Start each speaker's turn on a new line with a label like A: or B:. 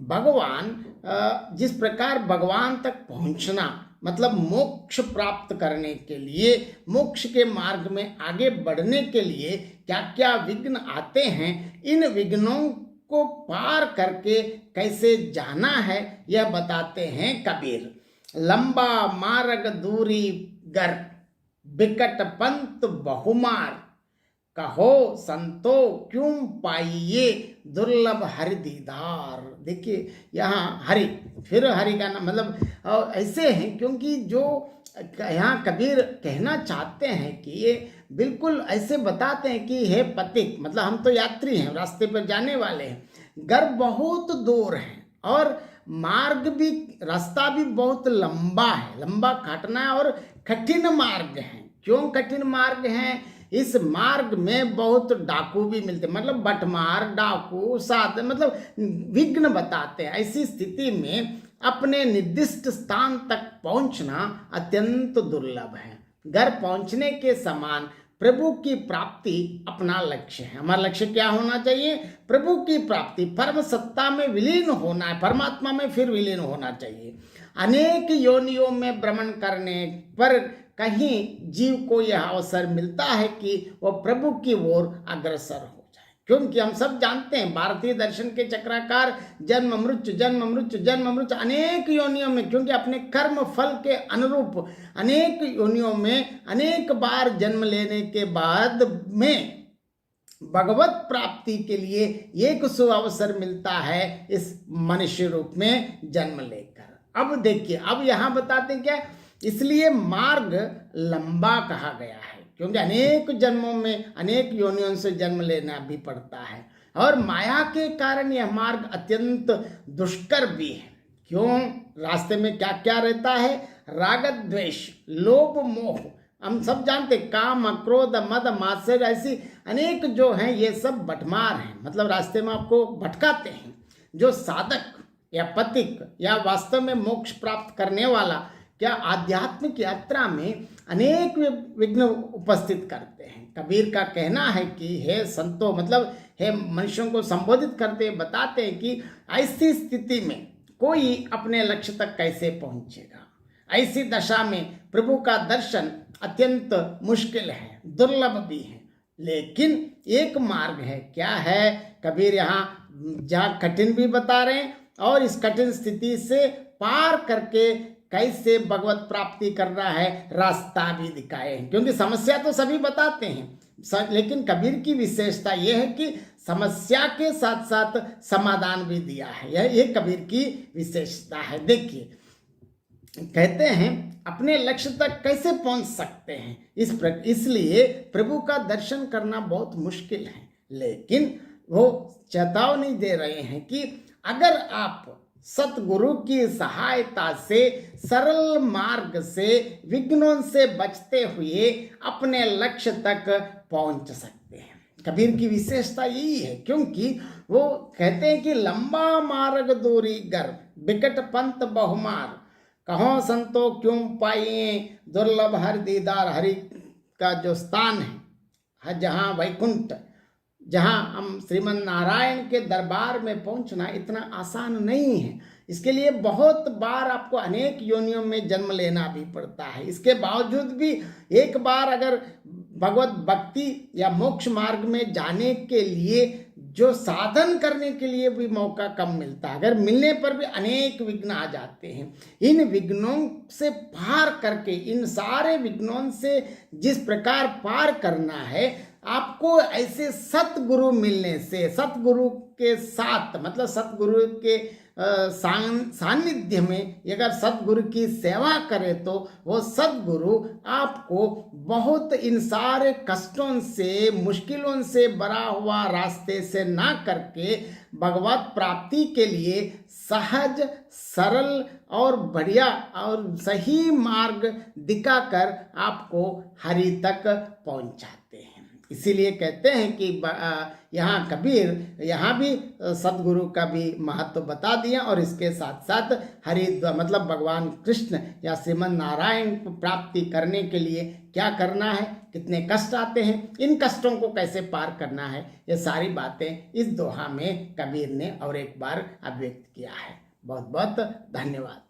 A: भगवान जिस प्रकार भगवान तक पहुंचना मतलब मोक्ष प्राप्त करने के लिए, मोक्ष के मार्ग में आगे बढ़ने के लिए क्या क्या विघ्न आते हैं, इन विघ्नों को पार करके कैसे जाना है यह बताते हैं कबीर। लंबा मार्ग दूरी गर, बिकट पंत बहुमार, कहो संतो क्यों पाइये दुर्लभ हरि दीदार। देखिए यहाँ हरि, फिर हरि का नाम मतलब ऐसे हैं क्योंकि जो यहाँ कबीर कहना चाहते हैं कि ये बिल्कुल ऐसे बताते हैं कि हे पथिक, मतलब हम तो यात्री हैं, रास्ते पर जाने वाले हैं, घर बहुत दूर है और मार्ग भी, रास्ता भी बहुत लंबा है, लंबा काटना है और कठिन मार्ग है। क्यों कठिन मार्ग है? इस मार्ग में बहुत डाकू भी मिलते, मतलब बटमार, डाकू, साध, मतलब विघ्न बताते हैं। ऐसी स्थिति में अपने निर्दिष्ट स्थान तक पहुंचना अत्यंत दुर्लभ है। घर पहुंचने के समान प्रभु की प्राप्ति अपना लक्ष्य है। हमारा लक्ष्य क्या होना चाहिए? प्रभु की प्राप्ति, परम सत्ता में विलीन होना है, परमात्मा में फिर विलीन होना चाहिए। अनेक योनियों में भ्रमण करने पर कहीं जीव को यह अवसर मिलता है कि वह प्रभु की ओर अग्रसर हो जाए, क्योंकि हम सब जानते हैं भारतीय दर्शन के चक्राकार जन्म मृत्यु जन्म मृत्यु जन्म मृत्यु अनेक योनियों में, क्योंकि अपने कर्म फल के अनुरूप अनेक योनियों में अनेक बार जन्म लेने के बाद में भगवत प्राप्ति के लिए एक सुअवसर मिलता है इस मनुष्य रूप में जन्म लेकर। अब देखिए, अब यहाँ बताते हैं क्या, इसलिए मार्ग लंबा कहा गया है क्योंकि अनेक जन्मों में अनेक योनियों से जन्म लेना भी पड़ता है और माया के कारण यह मार्ग अत्यंत दुष्कर भी है। क्यों? रास्ते में क्या क्या रहता है? राग द्वेष, लोभ मोह, हम सब जानते, काम क्रोध मद मात्सर्य, ऐसी अनेक जो हैं ये सब बटमार हैं, मतलब रास्ते में आपको भटकाते हैं। जो साधक या पथिक या वास्तव में मोक्ष प्राप्त करने वाला क्या आध्यात्मिक यात्रा में अनेक विघ्न उपस्थित करते हैं। कबीर का कहना है कि हे संतो, मतलब हे मनुष्यों को संबोधित करते बताते हैं कि ऐसी स्थिति में कोई अपने लक्ष्य तक कैसे पहुंचेगा। ऐसी दशा में प्रभु का दर्शन अत्यंत मुश्किल है, दुर्लभ भी है, लेकिन एक मार्ग है। क्या है? कबीर यहाँ जहाँ कठिन भी बता रहे हैं और इस कठिन स्थिति से पार करके कैसे भगवत प्राप्ति करना है रास्ता भी दिखाए हैं। क्योंकि समस्या तो सभी बताते हैं, लेकिन कबीर की विशेषता यह है कि समस्या के साथ साथ समाधान भी दिया है। यह कबीर की विशेषता है। देखिए, कहते हैं अपने लक्ष्य तक कैसे पहुंच सकते हैं, इसलिए प्रभु का दर्शन करना बहुत मुश्किल है, लेकिन वो चेतावनी दे रहे हैं कि अगर आप सतगुरु की सहायता से सरल मार्ग से विघ्नों से बचते हुए अपने लक्ष्य तक पहुंच सकते हैं। कबीर की विशेषता यही है, क्योंकि वो कहते हैं कि लंबा मार्ग दूरी गर, बिकट पंथ बहुमार, कहो संतो क्यों पाइए दुर्लभ हरि दीदार। हरि का जो स्थान है, जहाँ वैकुंठ, जहाँ हम श्रीमन नारायण के दरबार में पहुंचना इतना आसान नहीं है। इसके लिए बहुत बार आपको अनेक योनियों में जन्म लेना भी पड़ता है। इसके बावजूद भी एक बार अगर भगवत भक्ति या मोक्ष मार्ग में जाने के लिए जो साधन करने के लिए भी मौका कम मिलता है, अगर मिलने पर भी अनेक विघ्न आ जाते हैं। इन विघ्नों से पार करके, इन सारे विघ्नों से जिस प्रकार पार करना है, आपको ऐसे सतगुरु मिलने से, सतगुरु के साथ, मतलब सतगुरु के सानिध्य में अगर सतगुरु की सेवा करे तो वो सतगुरु आपको बहुत इन सारे कष्टों से, मुश्किलों से भरा हुआ रास्ते से ना करके भगवत प्राप्ति के लिए सहज, सरल और बढ़िया और सही मार्ग दिखाकर आपको हरि तक पहुंचाते हैं। इसीलिए कहते हैं कि यहाँ कबीर यहाँ भी सदगुरु का भी महत्व बता दिया, और इसके साथ साथ मतलब भगवान कृष्ण या श्रीमन नारायण को प्राप्ति करने के लिए क्या करना है, कितने कष्ट आते हैं, इन कष्टों को कैसे पार करना है, ये सारी बातें इस दोहा में कबीर ने और एक बार अभिव्यक्त किया है। बहुत बहुत धन्यवाद।